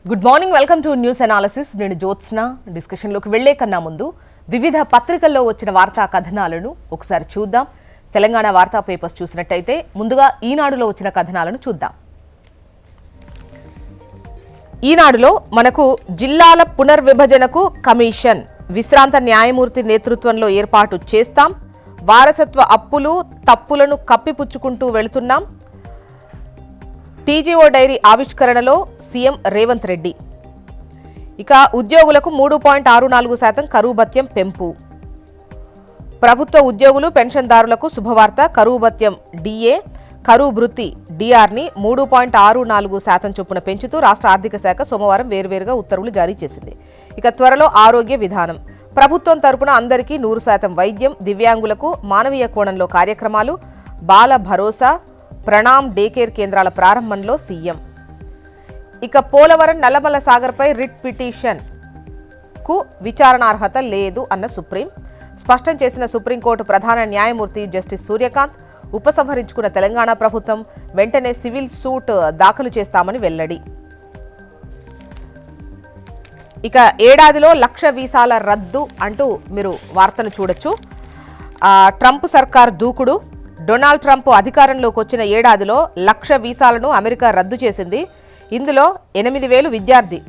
Good morning, welcome to news analysis. నేను జ్యోత్స్న. డిస్కషన్లోకి వెళ్లే కన్నా ముందు వివిధ పత్రికల్లో వచ్చిన వార్తా కథనాలను ఒకసారి చూద్దాం. తెలంగాణ వార్తా పేపర్స్ చూసినట్టయితే ముందుగా ఈనాడులో వచ్చిన కథనాలను చూద్దాం. ఈనాడులో మనకు జిల్లాల పునర్విభజనకు కమిషన్, విశ్రాంత న్యాయమూర్తి నేతృత్వంలో ఏర్పాటు చేస్తాం, వారసత్వ అప్పులు తప్పులను కప్పిపుచ్చుకుంటూ వెళుతున్నాం, టీజీఓ డైరీ ఆవిష్కరణలో సీఎం రేవంత్ రెడ్డి. ఇక ఉద్యోగులకు 3.64% కరువు భత్యం పెంపు. ప్రభుత్వ ఉద్యోగులు పెన్షన్దారులకు శుభవార్త. కరువు భత్యం డిఏ, కరువు భృతి డిఆర్ని 3.64% చొప్పున పెంచుతూ రాష్ట్ర ఆర్థిక శాఖ సోమవారం వేర్వేరుగా ఉత్తర్వులు జారీ చేసింది. ఇక త్వరలో ఆరోగ్య విధానం. ప్రభుత్వం తరపున అందరికీ 100% వైద్యం, దివ్యాంగులకు మానవీయ కోణంలో కార్యక్రమాలు, బాల భరోసా, ప్రణామ్ డే కేర్ కేంద్రాల ప్రారంభంలో సీఎం. ఇక పోలవరం నల్లమల్ల సాగర్పై రిట్ పిటిషన్ కు విచారణార్హత లేదు అన్న సుప్రీం. స్పష్టం చేసిన సుప్రీంకోర్టు ప్రధాన న్యాయమూర్తి జస్టిస్ సూర్యకాంత్. ఉపసంహరించుకున్న తెలంగాణ ప్రభుత్వం వెంటనే సివిల్ సూట్ దాఖలు చేస్తామని వెల్లడి. ఇక ఏడాదిలో 1,00,000 వీసాల రద్దు అంటూ మీరు వార్తను చూడొచ్చు. ట్రంప్ సర్కార్ దూకుడు. డొనాల్డ్ ట్రంప్ అధికారంలోకి వచ్చిన ఏడాదిలో 1,00,000 వీసాలను అమెరికా రద్దు చేసింది. ఇందులో 8,000 విద్యార్థి,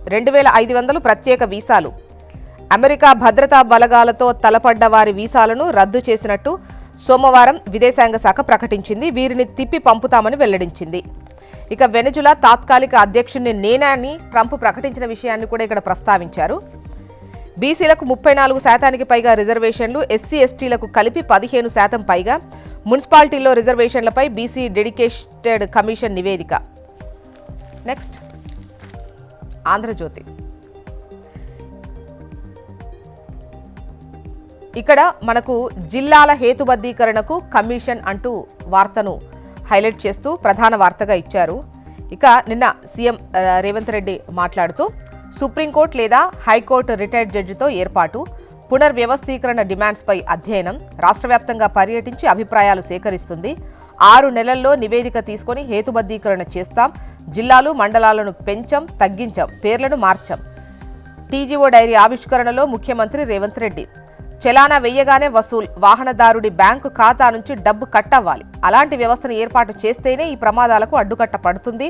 2,500 ప్రత్యేక వీసాలు. అమెరికా భద్రతా బలగాలతో తలపడ్డ వారి వీసాలను రద్దు చేసినట్టు సోమవారం విదేశాంగ శాఖ ప్రకటించింది. వీరిని తిప్పి పంపుతామని వెల్లడించింది. ఇక వెనజులా తాత్కాలిక అధ్యక్షుడిని నేనే అని ట్రంప్ ప్రకటించిన విషయాన్ని కూడా ఇక్కడ ప్రస్తావించారు. బీసీలకు 34% పైగా రిజర్వేషన్లు, ఎస్సీ ఎస్టీలకు కలిపి 15% పైగా. మున్సిపాలిటీల్లో రిజర్వేషన్లపై బీసీ డెడికేటెడ్ కమిషన్ నివేదిక. నెక్స్ట్ ఆంధ్రజ్యోతి. ఇక్కడ మనకు జిల్లాల హేతుబద్ధీకరణకు కమిషన్ అంటూ వార్తను హైలైట్ చేస్తూ ప్రధాన వార్తగా ఇచ్చారు. ఇక నిన్న సీఎం రేవంత్ రెడ్డి మాట్లాడుతూ సుప్రీంకోర్టు లేదా హైకోర్టు రిటైర్డ్ జడ్జితో ఏర్పాటు, పునర్వ్యవస్థీకరణ డిమాండ్స్పై అధ్యయనం, రాష్ట్ర వ్యాప్తంగా పర్యటించి అభిప్రాయాలు సేకరిస్తుంది. 6 నెలల్లో నివేదిక తీసుకొని హేతుబద్ధీకరణ చేస్తాం. జిల్లాలు మండలాలను పెంచం, తగ్గించాం, పేర్లను మార్చాం. టీజీఓ డైరీ ఆవిష్కరణలో ముఖ్యమంత్రి రేవంత్ రెడ్డి. చలానా వెయ్యగానే వసూల్, వాహనదారుడి బ్యాంకు ఖాతా నుంచి డబ్బు కట్ అవ్వాలి. అలాంటి వ్యవస్థను ఏర్పాటు చేస్తేనే ఈ ప్రమాదాలకు అడ్డుకట్ట పడుతుంది.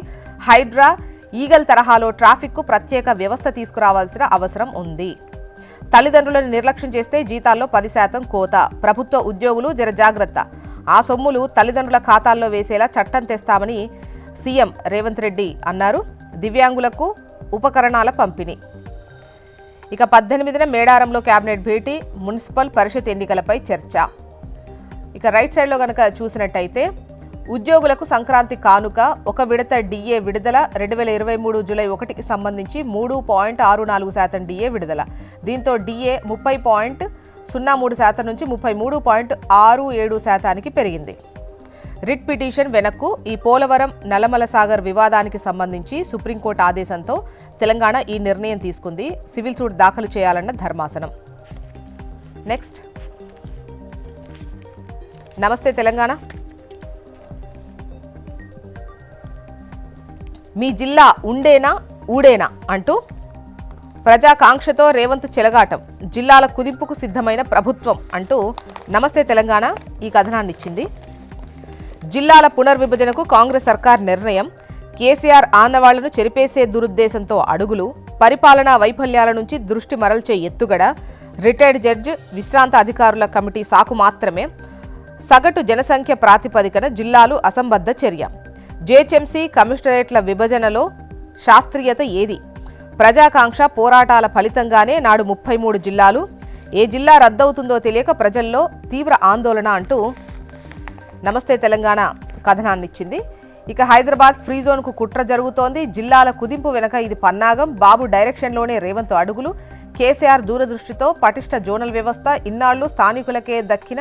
హైడ్రా, ఈగల్ తరహాలో ట్రాఫిక్కు ప్రత్యేక వ్యవస్థ తీసుకురావాల్సిన అవసరం ఉంది. తల్లిదండ్రులను నిర్లక్ష్యం చేస్తే జీతాల్లో 10% కోత. ప్రభుత్వ ఉద్యోగులు జర జాగ్రత్త. ఆ సొమ్ములు తల్లిదండ్రుల ఖాతాల్లో వేసేలా చట్టం తెస్తామని సీఎం రేవంత్ రెడ్డి అన్నారు. దివ్యాంగులకు ఉపకరణాల పంపిణీ. ఇక 18న మేడారంలో కేబినెట్ భేటీ, మున్సిపల్ పరిషత్ ఎన్నికలపై చర్చ. ఇక రైట్ సైడ్లో కనుక చూసినట్టయితే ఉద్యోగులకు సంక్రాంతి కానుక, ఒక విడత డిఏ విడుదల. 2023 జూలై 1కి సంబంధించి 3.64% డిఏ విడుదల. దీంతో డిఏ 30.03% నుంచి 33.67%కి పెరిగింది. రిట్ పిటిషన్ వెనక్కు. ఈ పోలవరం నల్లమల సాగర్ వివాదానికి సంబంధించి సుప్రీంకోర్టు ఆదేశంతో తెలంగాణ ఈ నిర్ణయం తీసుకుంది. సివిల్ సూట్ దాఖలు చేయాలన్న ధర్మాసనం. నెక్స్ట్ నమస్తే తెలంగాణ. మీ జిల్లా ఉండేనా ఊడేనా అంటూ ప్రజాకాంక్షతో రేవంత్ చెలగాటం. జిల్లాల కుదింపుకు సిద్ధమైన ప్రభుత్వం అంటూ నమస్తే తెలంగాణ ఈ కథనాన్ని ఇచ్చింది. జిల్లాల పునర్విభజనకు కాంగ్రెస్ సర్కార్ నిర్ణయం. కేసీఆర్ ఆనవాళ్లను చెరిపేసే దురుద్దేశంతో అడుగులు. పరిపాలనా వైఫల్యాల నుంచి దృష్టి మరల్చే ఎత్తుగడ. రిటైర్డ్ జడ్జి, విశ్రాంత అధికారుల కమిటీ సాకు మాత్రమే. సగటు జనసంఖ్య ప్రాతిపదికన జిల్లాలు అసంబద్ధ చర్య. జేహెచ్ఎంసీ కమిషనరేట్ల విభజనలో శాస్త్రీయత ఏది? ప్రజాకాంక్ష పోరాటాల ఫలితంగానే నాడు 33 జిల్లాలు. ఏ జిల్లా రద్దవుతుందో తెలియక ప్రజల్లో తీవ్ర ఆందోళన అంటూ నమస్తే తెలంగాణ కథనాన్నిచ్చింది. ఇక హైదరాబాద్ ఫ్రీ జోన్కు కుట్ర జరుగుతోంది. జిల్లాల కుదింపు వెనక ఇది పన్నాగం. బాబు డైరెక్షన్లోనే రేవంత్ అడుగులు. కేసీఆర్ దూరదృష్టితో పటిష్ట జోనల్ వ్యవస్థ. ఇన్నాళ్లు స్థానికులకే దక్కిన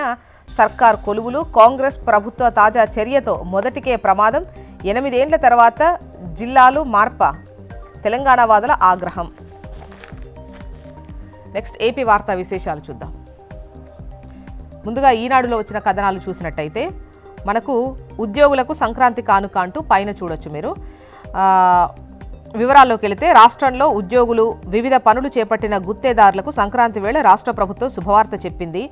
సర్కార్ కొలువులు. కాంగ్రెస్ ప్రభుత్వ తాజా చర్యతో మొదటికే ప్రమాదం. 8 ఏండ్ల తర్వాత జిల్లాలు మార్ప. తెలంగాణ వాదుల ఆగ్రహం. నెక్స్ట్ ఏపీ వార్తా విశేషాలు చూద్దాం. ముందుగా ఈనాడులో వచ్చిన కథనాలు చూసినట్టయితే మనకు ఉద్యోగులకు సంక్రాంతి కానుక అంటూ పైన చూడొచ్చు మీరు. వివరాల్లోకి వెళితే రాష్ట్రంలో ఉద్యోగులు వివిధ పనులు చేపట్టిన గుత్తేదారులకు సంక్రాంతి వేళ రాష్ట్ర ప్రభుత్వం శుభవార్త చెప్పింది.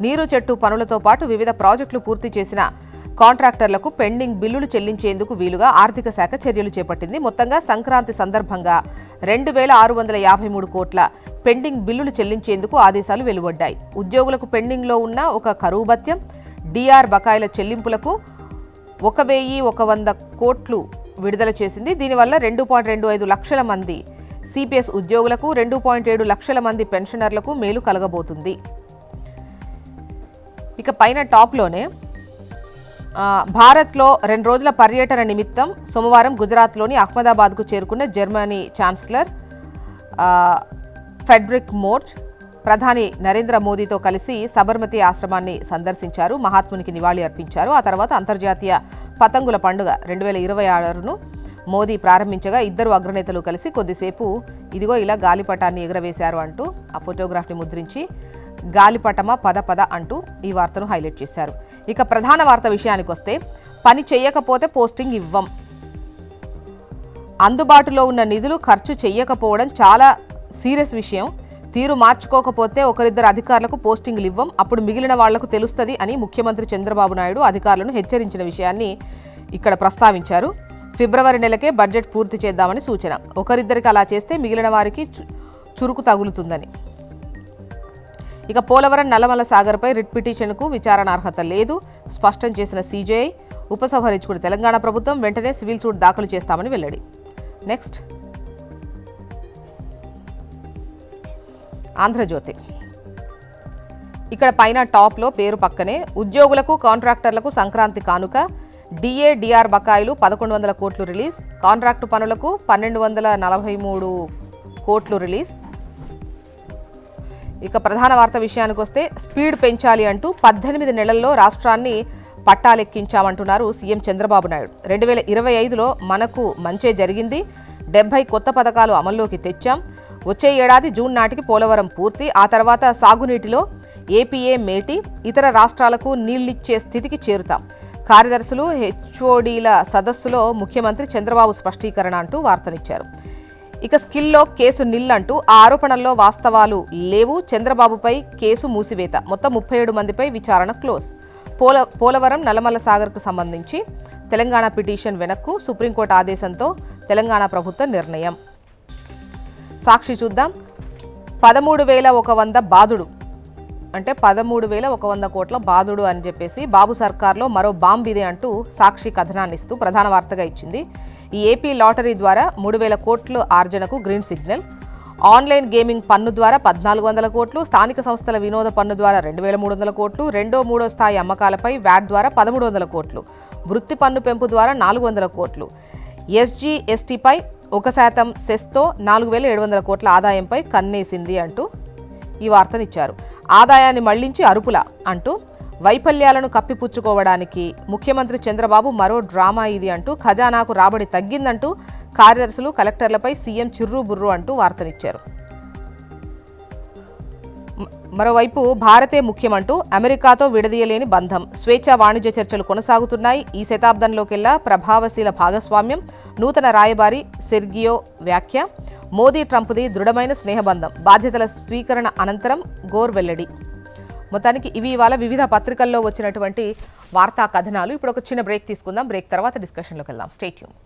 నీరు చెట్టు పనులతో పాటు వివిధ ప్రాజెక్టులు పూర్తి చేసిన కాంట్రాక్టర్లకు పెండింగ్ బిల్లులు చెల్లించేందుకు వీలుగా ఆర్థిక శాఖ చర్యలు చేపట్టింది. మొత్తంగా సంక్రాంతి సందర్భంగా 2653 కోట్ల పెండింగ్ బిల్లులు చెల్లించేందుకు ఆదేశాలు వెలువడ్డాయి. ఉద్యోగులకు పెండింగ్లో ఉన్న ఒక కరువు భత్యం, డిఆర్ బకాయిల చెల్లింపులకు 1100 కోట్లు విడుదల చేసింది. దీనివల్ల 2.25 లక్షల మంది సిపిఎస్ ఉద్యోగులకు, 2.7 లక్షల మంది పెన్షనర్లకు మేలు కలగబోతుంది. ఇక పైన టాప్లోనే భారత్లో 2 రోజుల పర్యటన నిమిత్తం సోమవారం గుజరాత్లోని అహ్మదాబాద్కు చేరుకున్న జర్మనీ ఛాన్సలర్ ఫ్రెడరిక్ మోర్జ్ ప్రధాని నరేంద్ర మోదీతో కలిసి సబర్మతి ఆశ్రమాన్ని సందర్శించారు, మహాత్మునికి నివాళి అర్పించారు. ఆ తర్వాత అంతర్జాతీయ పతంగుల పండుగ 2026ను మోదీ ప్రారంభించగా ఇద్దరు అగ్రనేతలు కలిసి కొద్దిసేపు ఇదిగో ఇలా గాలిపటాన్ని ఎగురవేశారు అంటూ ఆ ఫోటోగ్రాఫ్ని ముద్రించి గాలిపటమ పద పద అంటూ ఈ వార్తను హైలైట్ చేశారు. ఇక ప్రధాన వార్త విషయానికి వస్తే, పని చేయకపోతే పోస్టింగ్ ఇవ్వం, అందుబాటులో ఉన్న నిధులు ఖర్చు చేయకపోవడం చాలా సీరియస్ విషయం, తీరు మార్చుకోకపోతే ఒకరిద్దరు అధికారులకు పోస్టింగ్లు ఇవ్వం, అప్పుడు మిగిలిన వాళ్లకు తెలుస్తుంది అని ముఖ్యమంత్రి చంద్రబాబు నాయుడు అధికారులను హెచ్చరించిన విషయాన్ని ఇక్కడ ప్రస్తావించారు. ఫిబ్రవరి నెలకే బడ్జెట్ పూర్తి చేద్దామని సూచన, ఒకరిద్దరికి అలా చేస్తే మిగిలిన వారికి చురుకు తగులుతుందని. ఇక పోలవరం నల్లమల సాగర్పై రిట్ పిటిషన్కు విచారణ అర్హత లేదు స్పష్టం చేసిన సిజేఐ, ఉపసంహరించుకుని తెలంగాణ ప్రభుత్వం వెంటనే సివిల్ సూట్ దాఖలు చేస్తామని వెల్లడి. నెక్స్ట్ ఆంధ్రజ్యోతి. ఇక్కడ పైన టాప్లో పేరు పక్కనే ఉద్యోగులకు కాంట్రాక్టర్లకు సంక్రాంతి కానుక, డిఏ డిఆర్ బకాయిలు 1100 కోట్లు రిలీజ్, కాంట్రాక్టు పనులకు 1243 కోట్లు రిలీజ్. ఇక ప్రధాన వార్త విషయానికి వస్తే, స్పీడ్ పెంచాలి అంటూ 18 నెలల్లో రాష్ట్రాన్ని పట్టాలెక్కించామంటున్నారు సీఎం చంద్రబాబు నాయుడు. 2025లో మనకు మంచే జరిగింది, 70 కొత్త పథకాలు అమల్లోకి తెచ్చాం, వచ్చే ఏడాది జూన్ నాటికి పోలవరం పూర్తి, ఆ తర్వాత సాగునీటిలో ఏపీఏ మేటి, ఇతర రాష్ట్రాలకు నీళ్లిచ్చే స్థితికి చేరుతాం. కార్యదర్శులు హెచ్ఓడీల సదస్సులో ముఖ్యమంత్రి చంద్రబాబు స్పష్టీకరణ అంటూ వార్తనిచ్చారు. ఇక స్కిల్లో కేసు నిల్ అంటూ ఆ ఆరోపణల్లో వాస్తవాలు లేవు, చంద్రబాబుపై కేసు మూసివేత, మొత్తం 37 మందిపై విచారణ క్లోజ్. పోలవరం నల్లమల సాగర్కు సంబంధించి తెలంగాణ పిటిషన్ వెనక్కు, సుప్రీంకోర్టు ఆదేశంతో తెలంగాణ ప్రభుత్వం నిర్ణయం. సాక్షి చూద్దాం. 13,100 బాదుడు అంటే 13,100 కోట్ల బాదుడు అని చెప్పేసి బాబు సర్కార్లో మరో బాంబ్ ఇదే అంటూ సాక్షి కథనాన్ని ఇస్తూ ప్రధాన వార్తగా ఇచ్చింది. ఈ ఏపీ లాటరీ ద్వారా 3,000 కోట్ల ఆర్జనకు గ్రీన్ సిగ్నల్, ఆన్లైన్ గేమింగ్ పన్ను ద్వారా 1,400 కోట్లు, స్థానిక సంస్థల వినోద పన్ను ద్వారా 2,300 కోట్లు, 2వ-3వ స్థాయి అమ్మకాలపై వ్యాట్ ద్వారా 1,300 కోట్లు, వృత్తి పన్ను పెంపు ద్వారా 400 కోట్లు, ఎస్జీఎస్టీపై 1% సెస్తో 4,700 కోట్ల ఆదాయంపై కన్నేసింది అంటూ ఈ వార్తనిచ్చారు. ఆదాయాన్ని మళ్లించి అరుపులా అంటూ వైఫల్యాలను కప్పిపుచ్చుకోవడానికి ముఖ్యమంత్రి చంద్రబాబు మరో డ్రామా ఇది అంటూ, ఖజానాకు రాబడి తగ్గిందంటూ కార్యదర్శులు కలెక్టర్లపై సీఎం చిర్రు బుర్రు అంటూ వార్తనిచ్చారు. మరోవైపు భారతే ముఖ్యమంటూ అమెరికాతో విడదీయలేని బంధం, స్వేచ్ఛా వాణిజ్య చర్చలు కొనసాగుతున్నాయి, ఈ శతాబ్దంలోకెల్లా ప్రభావశీల భాగస్వామ్యం, నూతన రాయబారి సెర్గియో వ్యాఖ్య, మోదీ ట్రంప్ది దృఢమైన స్నేహబంధం, బాధ్యతల స్వీకరణ అనంతరం గోర్ వెల్లడి. మొత్తానికి ఇవి ఇవాళ వివిధ పత్రికల్లో వచ్చినటువంటి వార్తా కథనాలు. ఇప్పుడు ఒక చిన్న బ్రేక్ తీసుకుందాం, బ్రేక్ తర్వాత డిస్కషన్లోకి వెళ్దాం. Stay tune.